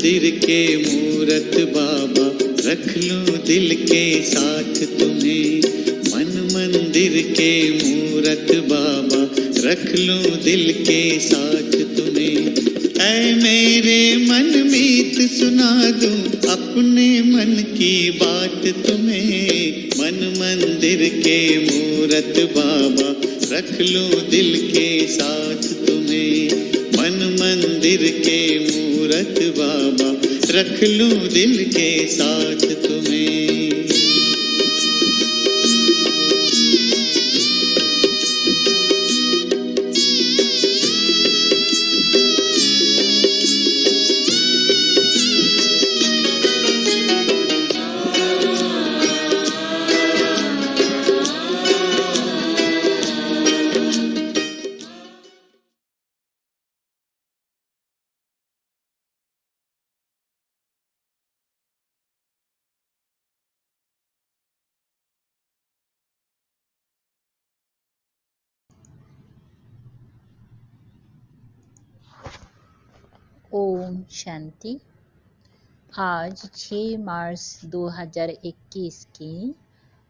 मंदिर के मूरत बाबा, रख लूं दिल के साथ तुम्हें। मन मंदिर के मूरत बाबा, रख लूं दिल के साथ तुम्हें। ऐ मेरे मन मीत सुना दूं अपने मन की बात तुम्हें। मन मंदिर के मूरत बाबा, रख लूं दिल के साथ तुम्हें। मन मंदिर के मूरत बाबा, रख लूं दिल के साथ तुम्हें। ओम शांति। आज 6 मार्च 2021 की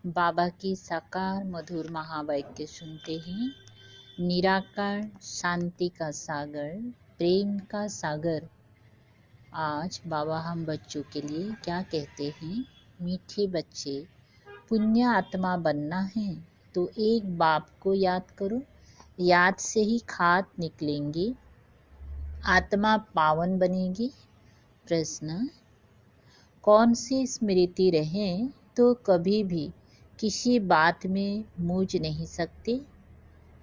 बाबा की साकार मधुर महावाक्य सुनते हैं। निराकार, शांति का सागर, प्रेम का सागर। आज बाबा हम बच्चों के लिए क्या कहते हैं? मीठे बच्चे, पुण्य आत्मा बनना है तो एक बाप को याद करो। याद से ही खात निकलेंगे, आत्मा पावन बनेगी। प्रश्न, कौन सी स्मृति रहे तो कभी भी किसी बात में मूझ नहीं सकते?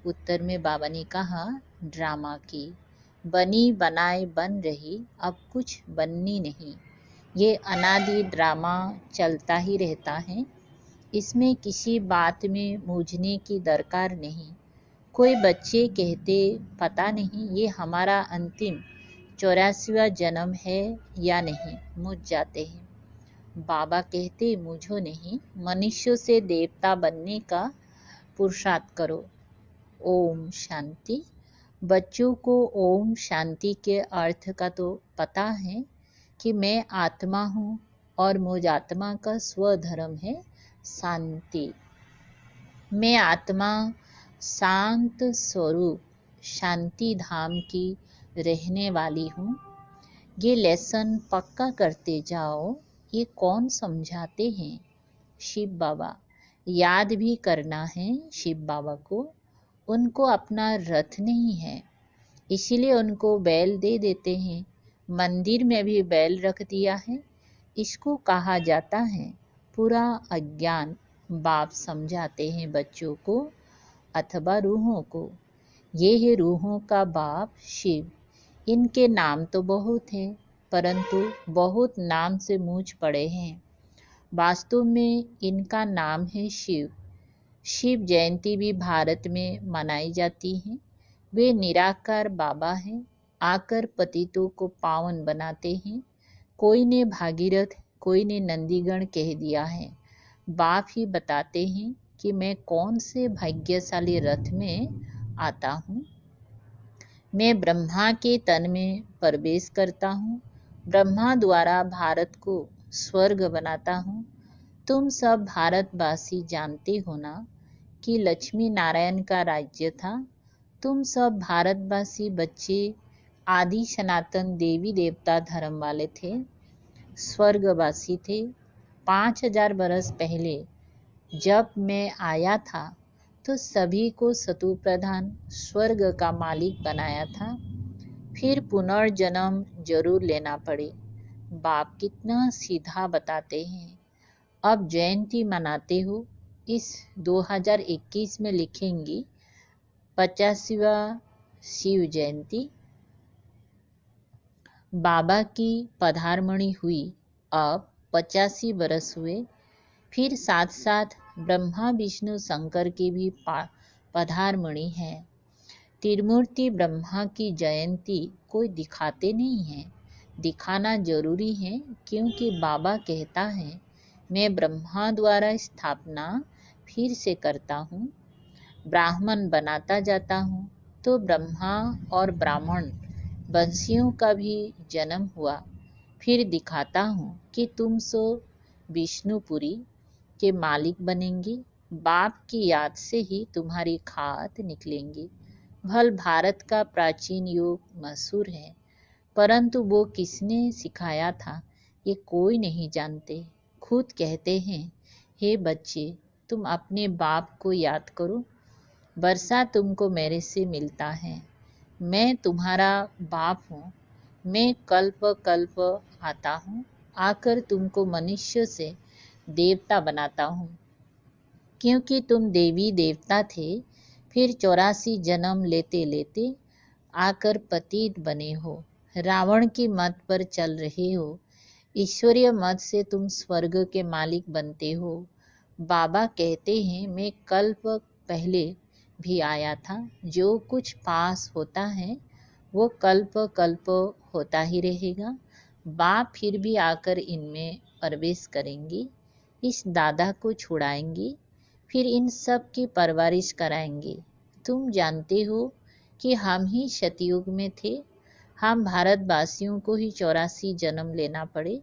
उत्तर में बाबा ने कहा, ड्रामा की। बनी बनाए बन रही, अब कुछ बननी नहीं। ये अनादि ड्रामा चलता ही रहता है। इसमें किसी बात में मूझने की दरकार नहीं। कोई बच्चे कहते, पता नहीं ये हमारा अंतिम 84वां जन्म है या नहीं, मूझ जाते हैं। बाबा कहते, मूझो नहीं, मनुष्य से देवता बनने का पुरुषार्थ करो। ओम शांति। बच्चों को ओम शांति के अर्थ का तो पता है कि मैं आत्मा हूँ और मुझ आत्मा का स्वधर्म है शांति। मैं आत्मा शांत स्वरूप शांति धाम की रहने वाली हूँ। ये लेसन पक्का करते जाओ। ये कौन समझाते हैं? शिव बाबा। याद भी करना है शिव बाबा को। उनको अपना रथ नहीं है, इसीलिए उनको बैल दे देते हैं। मंदिर में भी बैल रख दिया है। इसको कहा जाता है पूरा अज्ञान। बाप समझाते हैं बच्चों को अथवा रूहों को। ये है रूहों का बाप शिव। इनके नाम तो बहुत हैं, परंतु बहुत नाम से मूझ पड़े हैं। वास्तव में इनका नाम है शिव। शिव जयंती भी भारत में मनाई जाती है। वे निराकार बाबा हैं, आकर पतितों को पावन बनाते हैं। कोई ने भागीरथ, कोई ने नंदीगण कह दिया है। बाप ही बताते हैं कि मैं कौन से भाग्यशाली रथ में आता हूँ। मैं ब्रह्मा के तन में प्रवेश करता हूँ। ब्रह्मा द्वारा भारत को स्वर्ग बनाता हूँ। तुम सब भारतवासी जानते हो ना कि लक्ष्मी नारायण का राज्य था। तुम सब भारतवासी बच्चे आदि सनातन देवी देवता धर्म वाले थे, स्वर्गवासी थे। 5000 बरस पहले जब मैं आया था तो सभी को सतु प्रधान स्वर्ग का मालिक बनाया था। फिर पुनर्जन्म जरूर लेना पड़े। बाप कितना सीधा बताते हैं। अब जयंती मनाते हो, इस 2021 में लिखेंगी 85वां शिव जयंती। बाबा की पधारमणि हुई, अब 85 बरस हुए। फिर साथ साथ ब्रह्मा विष्णु शंकर की भी पधारमणि है। त्रिमूर्ति ब्रह्मा की जयंती कोई दिखाते नहीं है। दिखाना जरूरी है, क्योंकि बाबा कहता है मैं ब्रह्मा द्वारा स्थापना फिर से करता हूँ, ब्राह्मण बनाता जाता हूँ। तो ब्रह्मा और ब्राह्मण वंशियों का भी जन्म हुआ। फिर दिखाता हूँ कि तुम सो विष्णुपुरी के मालिक बनेंगी। बाप की याद से ही तुम्हारी खात निकलेंगी। भल भारत का प्राचीन योग मशहूर है, परंतु वो किसने सिखाया था ये कोई नहीं जानते। खुद कहते हैं, हे बच्चे, तुम अपने बाप को याद करो। वर्षा तुमको मेरे से मिलता है, मैं तुम्हारा बाप हूँ। मैं कल्प कल्प आता हूँ, आकर तुमको मनुष्य से देवता बनाता हूँ, क्योंकि तुम देवी देवता थे। फिर 84 जन्म लेते लेते आकर पतित बने हो, रावण की मत पर चल रहे हो। ईश्वरीय मत से तुम स्वर्ग के मालिक बनते हो। बाबा कहते हैं, मैं कल्प पहले भी आया था। जो कुछ पास होता है वो कल्प कल्प होता ही रहेगा। बाप फिर भी आकर इनमें प्रवेश करेंगी, इस दादा को छुड़ाएंगी, फिर इन सब की परवरिश कराएंगे। तुम जानते हो कि हम ही सतयुग में थे। हम भारतवासियों को ही 84 जन्म लेना पड़े।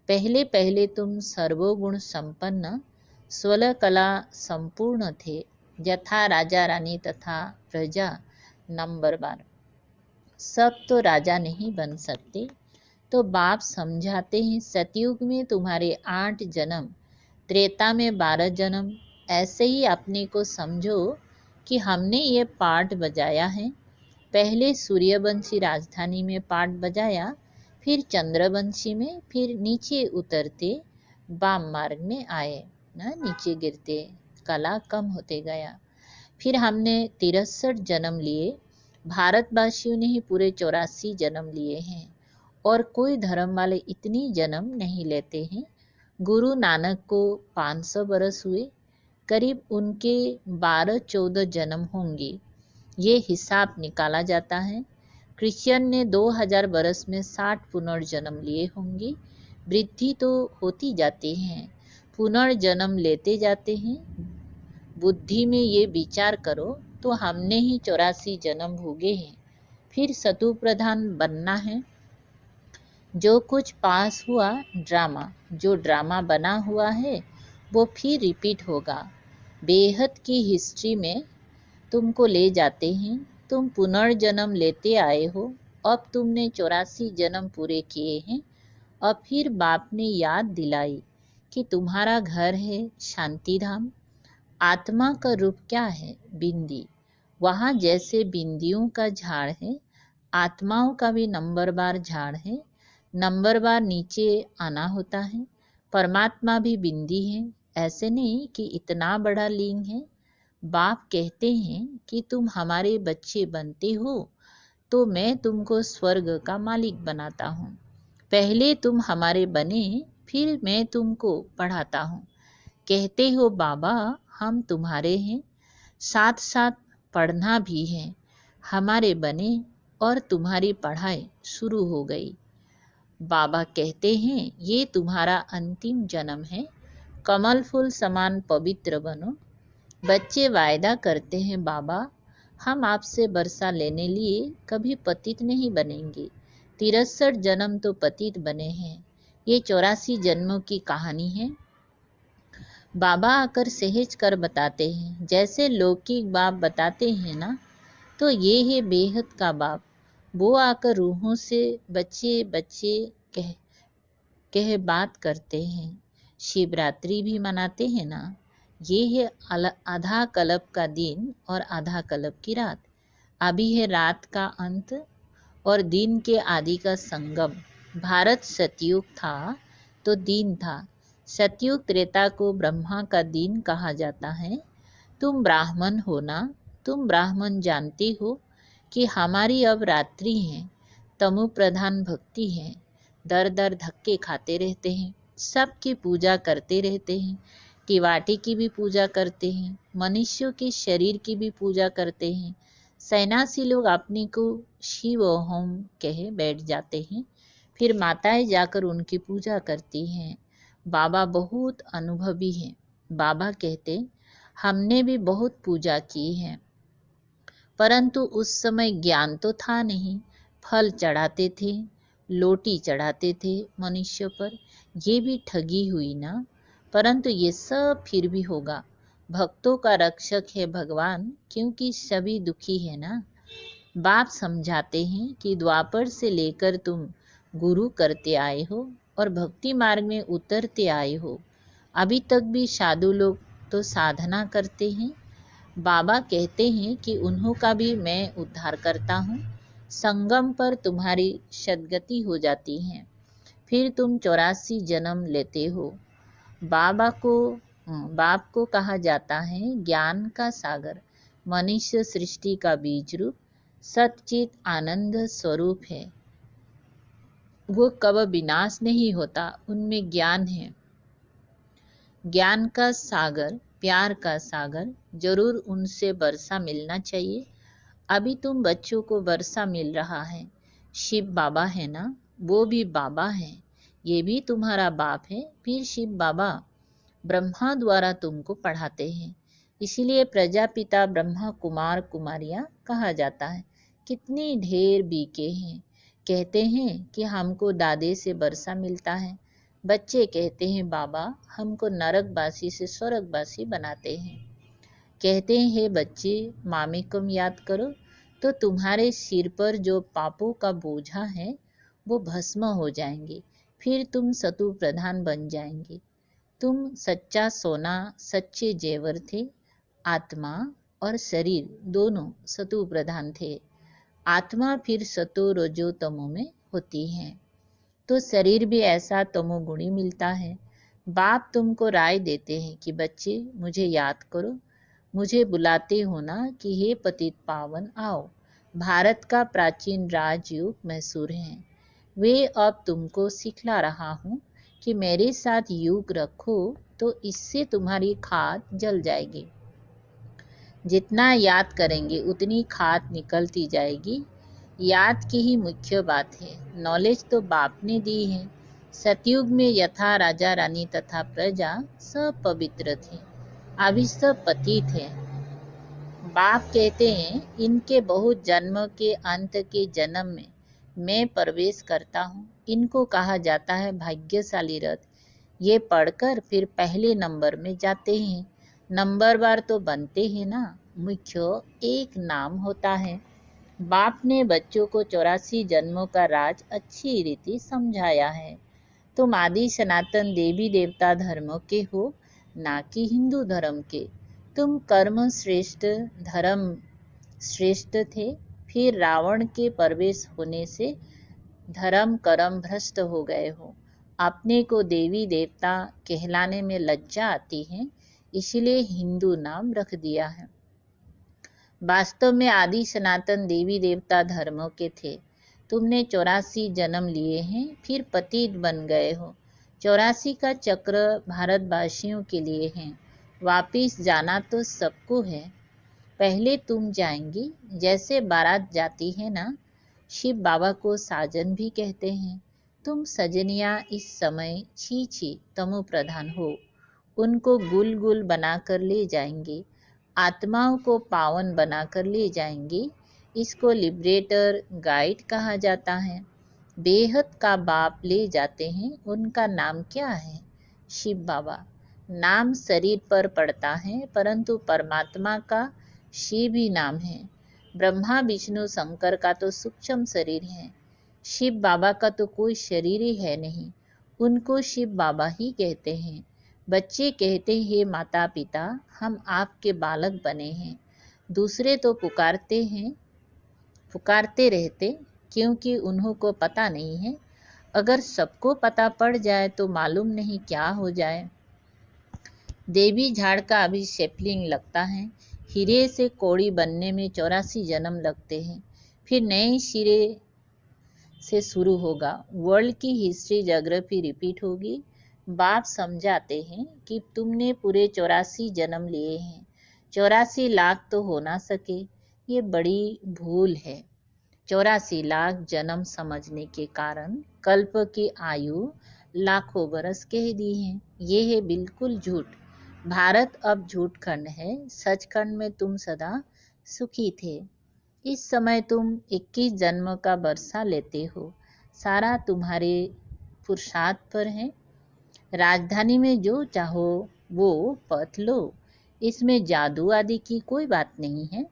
पहले पहले तुम सर्वगुण संपन्न 16 कला संपूर्ण थे, यथा राजा रानी तथा प्रजा नंबरवार। सब तो राजा नहीं बन सकते। तो बाप समझाते हैं, सतयुग में तुम्हारे 8 जन्म, त्रेता में 12 जन्म। ऐसे ही अपने को समझो कि हमने ये पाठ बजाया है। पहले सूर्यवंशी राजधानी में पाठ बजाया, फिर चंद्रवंशी में, फिर नीचे उतरते वाम मार्ग में आए, ना नीचे गिरते कला कम होते गया। फिर हमने 63 जन्म लिए। भारतवासियों ने ही पूरे 84 जन्म लिए हैं, और कोई धर्म वाले इतनी जन्म नहीं लेते हैं। गुरु नानक को 500 बरस हुए, करीब उनके 12-14 जन्म होंगे, ये हिसाब निकाला जाता है। क्रिश्चियन ने 2000 बरस में 60 पुनर्जन्म लिए होंगे। वृद्धि तो होती जाती है, पुनर्जन्म लेते जाते हैं। बुद्धि में ये विचार करो तो हमने ही 84 जन्म भोगे हैं। फिर सतु प्रधान बनना है। जो कुछ पास हुआ ड्रामा, जो ड्रामा बना हुआ है वो फिर रिपीट होगा। बेहद की हिस्ट्री में तुमको ले जाते हैं। तुम पुनर्जन्म लेते आए हो। अब तुमने 84 जन्म पूरे किए हैं। अब फिर बाप ने याद दिलाई कि तुम्हारा घर है शांति धाम। आत्मा का रूप क्या है? बिंदी। वहाँ जैसे बिंदियों का झाड़ है, आत्माओं का भी नंबरवार झाड़ है। नंबरवार नीचे आना होता है। परमात्मा भी बिंदी है, ऐसे नहीं कि इतना बड़ा लिंग है। बाप कहते हैं कि तुम हमारे बच्चे बनते हो तो मैं तुमको स्वर्ग का मालिक बनाता हूँ। पहले तुम हमारे बने, फिर मैं तुमको पढ़ाता हूँ। कहते हो बाबा हम तुम्हारे हैं, साथ साथ पढ़ना भी है। हमारे बने और तुम्हारी पढ़ाई शुरू हो गई। बाबा कहते हैं, ये तुम्हारा अंतिम जन्म है। कमल फूल समान पवित्र बनो। बच्चे वायदा करते हैं, बाबा हम आपसे वर्षा लेने लिए कभी पतित नहीं बनेंगे। 63 जन्म तो पतित बने हैं। ये 84 जन्मों की कहानी है। बाबा आकर सहज कर बताते हैं। जैसे लौकिक बाप बताते हैं ना, तो ये है बेहद का बाप। वो आकर रूहों से बच्चे बच्चे कह कह बात करते हैं। शिवरात्रि भी मनाते हैं ना। ये है आधा कल्प का दिन और आधा कल्प की रात। अभी है रात का अंत और दिन के आदि का संगम। भारत सतयुग था तो दिन था। सतयुग त्रेता को ब्रह्मा का दिन कहा जाता है। तुम ब्राह्मण हो ना, तुम ब्राह्मण जानते हो कि हमारी अब रात्रि है, तमो प्रधान भक्ति है। दर दर धक्के खाते रहते हैं, सबकी पूजा करते रहते हैं। किवाटी की भी पूजा करते हैं, मनुष्यों के शरीर की भी पूजा करते हैं। सन्यासी लोग अपने को शिव होम कहे बैठ जाते हैं, फिर माताएं जाकर उनकी पूजा करती हैं। बाबा बहुत अनुभवी हैं। बाबा कहते, हमने भी बहुत पूजा की है, परंतु उस समय ज्ञान तो था नहीं। फल चढ़ाते थे, लोटी चढ़ाते थे मनुष्य पर। ये भी ठगी हुई ना, परंतु ये सब फिर भी होगा। भक्तों का रक्षक है भगवान, क्योंकि सभी दुखी है ना। बाप समझाते हैं कि द्वापर से लेकर तुम गुरु करते आए हो और भक्ति मार्ग में उतरते आए हो। अभी तक भी साधु लोग तो साधना करते हैं। बाबा कहते हैं कि उन्हों का भी मैं उद्धार करता हूँ। संगम पर तुम्हारी सद्गति हो जाती है, फिर तुम 84 जन्म लेते हो। बाप को कहा जाता है ज्ञान का सागर, मनुष्य सृष्टि का बीज रूप, सच्चित आनंद स्वरूप है। वो कब विनाश नहीं होता, उनमें ज्ञान है। ज्ञान का सागर, प्यार का सागर, जरूर उनसे वर्षा मिलना चाहिए। अभी तुम बच्चों को वर्षा मिल रहा है। शिव बाबा है ना, वो भी बाबा है, ये भी तुम्हारा बाप है। फिर शिव बाबा ब्रह्मा द्वारा तुमको पढ़ाते हैं, इसीलिए प्रजापिता ब्रह्मा कुमार कुमारियां कहा जाता है। कितनी ढेर बीके हैं। कहते हैं कि हमको दादे से वर्षा मिलता है। बच्चे कहते हैं बाबा हमको नरकवासी से स्वर्गवासी बनाते हैं। कहते हैं बच्चे मामी को याद करो तो तुम्हारे सिर पर जो पापों का बोझा है वो भस्म हो जाएंगे, फिर तुम सतु प्रधान बन जाएंगे। तुम सच्चा सोना, सच्चे जेवर थे। आत्मा और शरीर दोनों सतु प्रधान थे। आत्मा फिर सतो रजो तमो में होती है, तो शरीर भी ऐसा तमोगुणी मिलता है। बाप तुमको राय देते हैं कि बच्चे मुझे याद करो, मुझे बुलाते हो ना कि हे पतित पावन आओ। भारत का प्राचीन राजयोग मैसूर है। वे अब तुमको सिखला रहा हूँ कि मेरे साथ योग रखो तो इससे तुम्हारी खाद जल जाएगी। जितना याद करेंगे उतनी खाद निकलती जाएगी। याद की ही मुख्य बात है। नॉलेज तो बाप ने दी है। सतयुग में यथा राजा रानी तथा प्रजा सब पवित्र थे, अभी सब पतित है। बाप कहते हैं इनके बहुत जन्म के अंत के जन्म में मैं प्रवेश करता हूँ। इनको कहा जाता है भाग्यशाली रथ। ये पढ़कर फिर पहले नंबर में जाते हैं। नंबरवार तो बनते हैं ना, मुख्य एक नाम होता है। बाप ने बच्चों को 84 जन्मों का राज अच्छी रीति समझाया है। तुम आदि सनातन देवी देवता धर्म के हो, ना कि हिंदू धर्म के। तुम कर्म श्रेष्ठ, धर्म श्रेष्ठ थे। फिर रावण के प्रवेश होने से धर्म कर्म भ्रष्ट हो गए हो। अपने को देवी देवता कहलाने में लज्जा आती है, इसलिए हिंदू नाम रख दिया है। वास्तव में आदि सनातन देवी देवता धर्मों के थे। तुमने 84 जन्म लिए हैं, फिर पतित बन गए हो। 84 का चक्र भारतवासियों के लिए है। वापिस जाना तो सबको है। पहले तुम जाएंगी, जैसे बारात जाती है ना। शिव बाबा को साजन भी कहते हैं। तुम सजनिया इस समय छी छी तमो प्रधान हो। उनको गुल गुल बनाकर ले जाएंगे, आत्माओं को पावन बनाकर ले जाएंगे। इसको लिबरेटर गाइड कहा जाता है। बेहद का बाप ले जाते हैं, उनका नाम क्या है? शिव बाबा। नाम शरीर पर पड़ता है, परंतु परमात्मा का शिव ही नाम है। ब्रह्मा विष्णु शंकर का तो सूक्ष्म शरीर है। शिव बाबा का तो कोई शरीर ही है नहीं, उनको शिव बाबा ही कहते हैं। बच्चे कहते हैं माता पिता हम आपके बालक बने हैं। दूसरे तो पुकारते हैं, पुकारते रहते, क्योंकि उन्हों को पता नहीं है। अगर सबको पता पड़ जाए तो मालूम नहीं क्या हो जाए। देवी झाड़ का अभी सेपलिंग लगता है। हीरे से कौड़ी बनने में 84 जन्म लगते हैं, फिर नए सिरे से शुरू होगा। वर्ल्ड की हिस्ट्री ज्योग्राफी रिपीट होगी। बाप समझाते हैं कि तुमने पूरे 84 जन्म लिए हैं। 84 लाख तो हो ना सके, ये बड़ी भूल है। 84 लाख जन्म समझने के कारण कल्प की आयु लाखों बरस कह दी है। ये है बिल्कुल झूठ। भारत अब झूठ खंड है, सचखंड में तुम सदा सुखी थे। इस समय तुम 21 जन्म का वर्षा लेते हो। सारा तुम्हारे पुरुषार्थ पर है। राजधानी में जो चाहो वो पथ लो, इसमें जादू आदि की कोई बात नहीं है।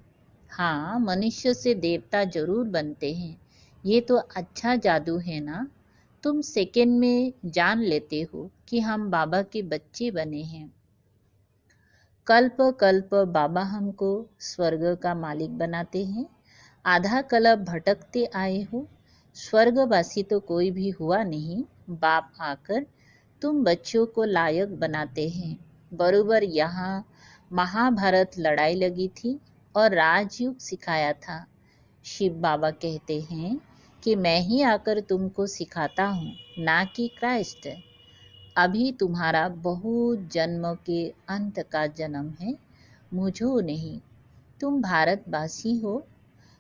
हाँ, मनुष्य से देवता जरूर बनते हैं, ये तो अच्छा जादू है ना। तुम सेकंड में जान लेते हो कि हम बाबा के बच्चे बने हैं। कल्प कल्प बाबा हमको स्वर्ग का मालिक बनाते हैं। आधा कल्प भटकते आए हो, स्वर्गवासी तो कोई भी हुआ नहीं। बाप आकर तुम बच्चों को लायक बनाते हैं। बरोबर यहाँ महाभारत लड़ाई लगी थी और राजयोग सिखाया था। शिव बाबा कहते हैं कि मैं ही आकर तुमको सिखाता हूँ, ना कि क्राइस्ट। अभी तुम्हारा बहुत जन्म के अंत का जन्म है, मुझो नहीं। तुम भारतवासी हो,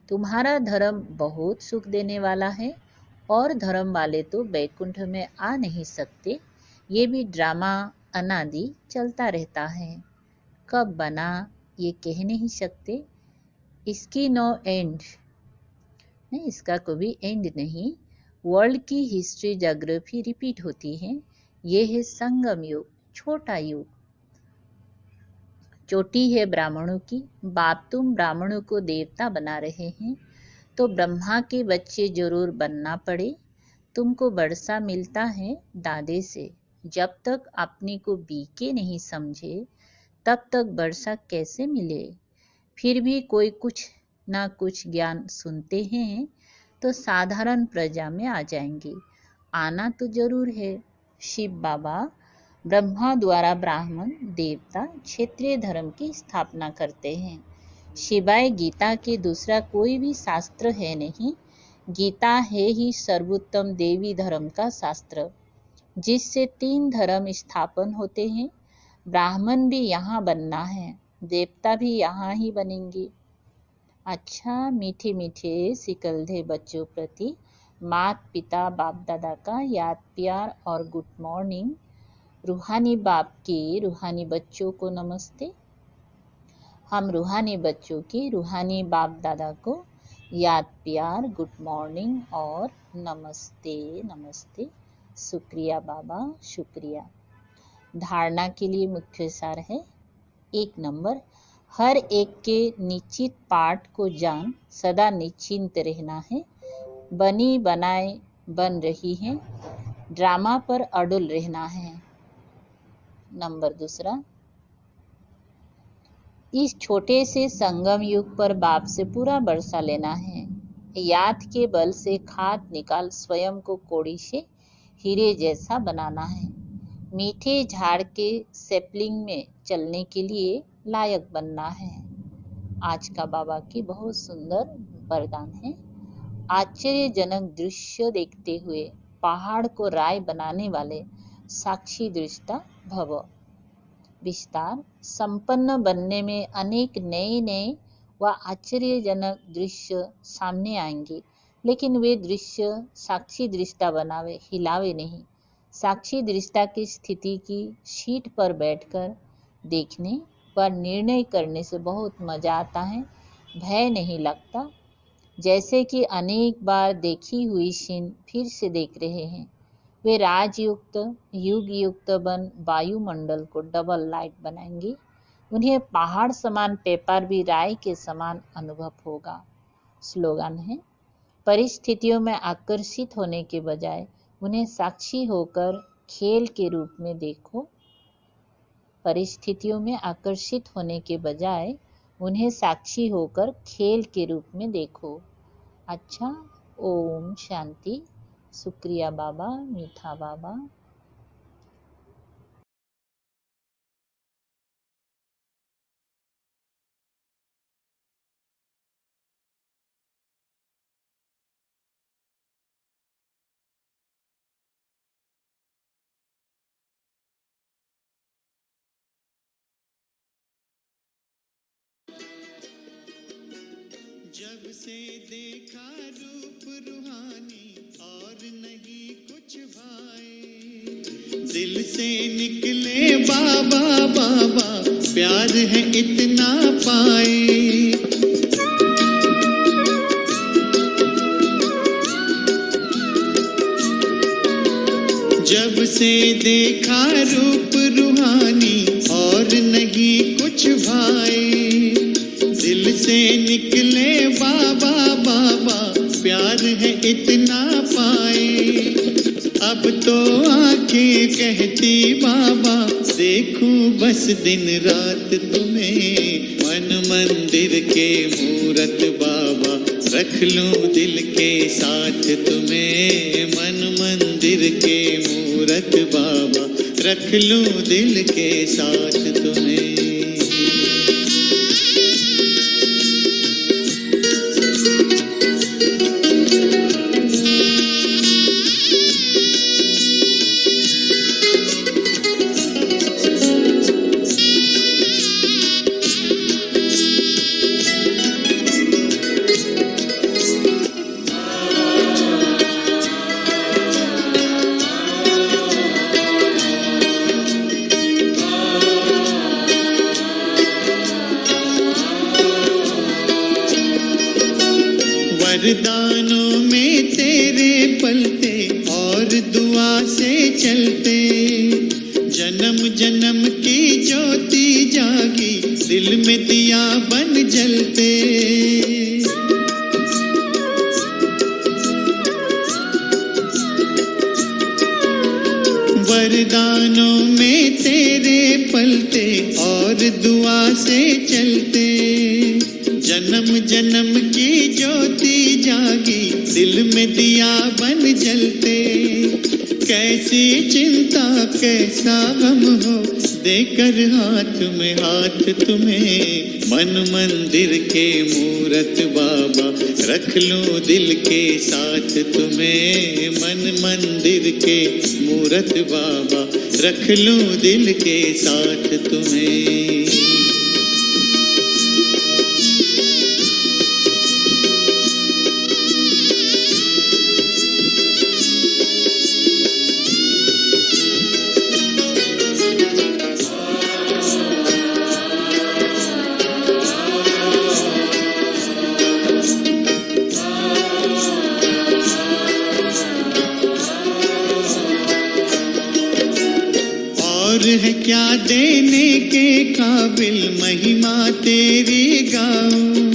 तुम्हारा धर्म बहुत सुख देने वाला है और धर्म वाले तो बैकुंठ में आ नहीं सकते। ये भी ड्रामा अनादि चलता रहता है, कब बना ये कह नहीं सकते। इसकी नो एंड नहीं, इसका कभी एंड नहीं। वर्ल्ड की हिस्ट्री ज्योग्राफी रिपीट होती है। ये है संगम युग, छोटा युग। चोटी है ब्राह्मणों की। बाप तुम ब्राह्मणों को देवता बना रहे हैं, तो ब्रह्मा के बच्चे जरूर बनना पड़े। तुमको वर्षा मिलता है दादे से। जब तक अपने को बीके नहीं समझे तब तक वर्षा कैसे मिले। फिर भी कोई कुछ ना कुछ ज्ञान सुनते हैं तो साधारण प्रजा में आ जाएंगे। आना तो जरूर है। शिव बाबा ब्रह्मा द्वारा ब्राह्मण देवता क्षेत्रीय धर्म की स्थापना करते हैं। शिवाय गीता के दूसरा कोई भी शास्त्र है नहीं। गीता है ही सर्वोत्तम देवी धर्म का शास्त्र, जिससे 3 धर्म स्थापन होते हैं। ब्राह्मण भी यहाँ बनना है, देवता भी यहाँ ही बनेंगे। अच्छा, मीठे मीठे सिकलधे बच्चों प्रति मात पिता बाप दादा का याद प्यार और गुड मॉर्निंग। रूहानी बाप के रूहानी बच्चों को नमस्ते। हम रूहानी बच्चों के रूहानी बाप दादा को याद प्यार गुड मॉर्निंग और नमस्ते नमस्ते। शुक्रिया बाबा, शुक्रिया। धारणा के लिए मुख्य सार है। 1 नंबर, हर एक के निश्चित पाठ को जान सदा निश्चिंत रहना है। बनी बनाए बन रही है, ड्रामा पर अड़ुल रहना है। नंबर 2, इस छोटे से संगम युग पर बाप से पूरा बरसा लेना है। याद के बल से खाद निकाल स्वयं को कोड़ी से हीरे जैसा बनाना है। मीठे झाड़ के सेपलिंग में चलने के लिए लायक बनना है। आज का बाबा की बहुत सुंदर वरदान है। आश्चर्यजनक दृश्य देखते हुए पहाड़ को राय बनाने वाले साक्षी दृष्टा भव। विस्तार, संपन्न बनने में अनेक नए नए व आश्चर्यजनक दृश्य सामने आएंगे, लेकिन वे दृश्य साक्षी दृष्टा बनावे, हिलावे नहीं। साक्षी दृष्टा की स्थिति की सीट पर बैठकर देखने पर निर्णय करने से बहुत मजा आता है, भय नहीं लगता। जैसे कि अनेक बार देखी हुई सीन फिर से देख रहे हैं। वे राजयुक्त युग युक्त बन वायुमंडल को डबल लाइट बनाएंगे। उन्हें पहाड़ समान पेपर भी राय के समान अनुभव होगा। स्लोगन है, परिस्थितियों में आकर्षित होने के बजाय उन्हें साक्षी होकर खेल के रूप में देखो। परिस्थितियों में आकर्षित होने के बजाय उन्हें साक्षी होकर खेल के रूप में देखो। अच्छा, ओम शांति। शुक्रिया बाबा, मीठा बाबा। जब से देखा रूप रूहानी और नहीं कुछ भाए, दिल से निकले बाबा बाबा, प्यार है इतना पाए। जब से देखा रूप रूहानी और नहीं कुछ भाए, दिल से निकले बाबा बाबा, प्यार है इतना पाए। अब तो आंखें कहती बाबा, देखूं बस दिन रात तुम्हें। मन मंदिर के मूरत बाबा, रख लूं दिल के साथ तुम्हें। मन मंदिर के मूरत बाबा, रख लूं दिल के साथ तुम्हें। वरदानों में तेरे पलते और दुआ से चलते, जन्म जन्म की ज्योति जागी, दिल में दिया बन जलते। वरदानों में तेरे पलते और दुआ से चलते, जन्म जन्म की ज्योति जागी, दिल में दिया बन जलते। कैसी चिंता कैसा गम हो, देकर हाथ में हाथ तुम्हें। मन मंदिर के मूरत बाबा, रख लूं दिल के साथ तुम्हें। मन मंदिर के मूरत बाबा, रख लूं दिल के साथ तुम्हें। और है क्या देने के काबिल, महिमा तेरी गाऊं।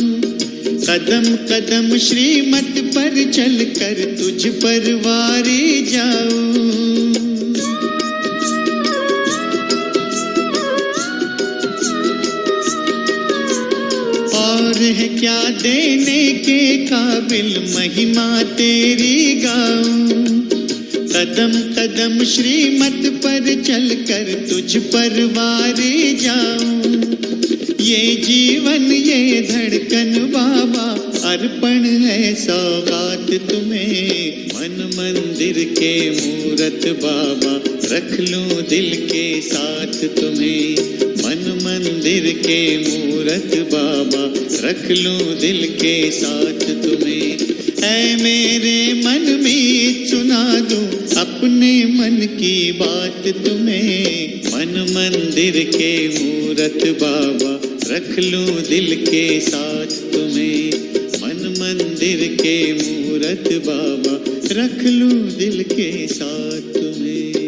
कदम कदम श्रीमत पर चलकर तुझ पर वारी जाऊं। और है क्या देने के काबिल, महिमा तेरी गाऊं। कदम कदम श्रीमत पर चलकर तुझ पर वारे जाऊं। ये जीवन ये धड़कन बाबा, अर्पण है सौगात तुम्हें। मन मंदिर के मूरत बाबा, रख लूं दिल के साथ तुम्हें। मन मंदिर के मूरत बाबा, रख लूं दिल के साथ तुम्हें। ऐ मेरे मन में सुना दूं अपने मन की बात तुम्हें। मन मंदिर के मूरत बाबा, रख लूं दिल के साथ तुम्हें। मन मंदिर के मूरत बाबा, रख लूं दिल के साथ तुम्हें।